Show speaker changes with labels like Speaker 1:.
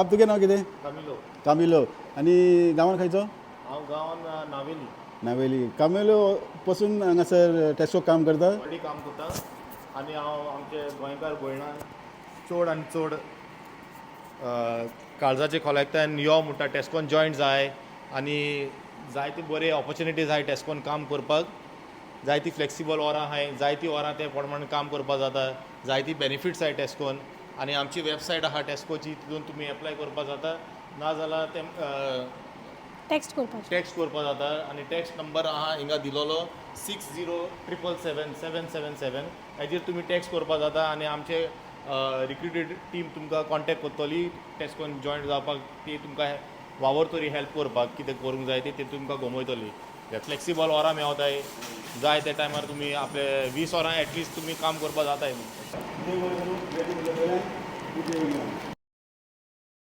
Speaker 1: आप तुगे नाव कितें?
Speaker 2: कामिलो.
Speaker 1: कामिलो. आनी गांवान खंयचो?
Speaker 2: हांव गांवान नावेली
Speaker 1: नावेली. कामिलो पासून हांगासर टेस्को काम करता.
Speaker 2: व्हडली काम करता आनी हांव आमचे गोंयकार भयणां चड आनी चड काळजाचे खोलायतान यो म्हणटा टेस्कोन जॉयंट जाय आनी जायती बरी ऑपॉर्च्युनिटीज आहाय टेस्कोन काम करपाक. जायती फ्लेक्सिबल वरां आहाय, जायती वरां ते प्रमाणे काम करपा जाता, जायती बेनिफिट्स आहाय टेस्कोन. आनी आमची वेबसायट आहा टेस्कोची, तितून तुमी एप्लाय करपा जाता. नाजाल्यार ते टॅक्स्ट करपा जाता आनी टॅक्स्ट नंबर आहा हिंगा दिलोलो 60777777. हेजेर तुमी टॅक्स्ट करपा जाता आनी आमचे रिक्रुटेड टीम तुमकां कॉन्टॅक्ट करतली टॅस्कोन जॉयंट जावपाक. ती तुमकां वावरतली हेल्प करपाक, कितें करूंक जाय ते तुमकां गमयतली. फ्लेक्सिबल वरां मेवताय, जाय त्या टायमार तुमी आपले 20 वरां एटलिस्ट तुमी काम करपा जाताय.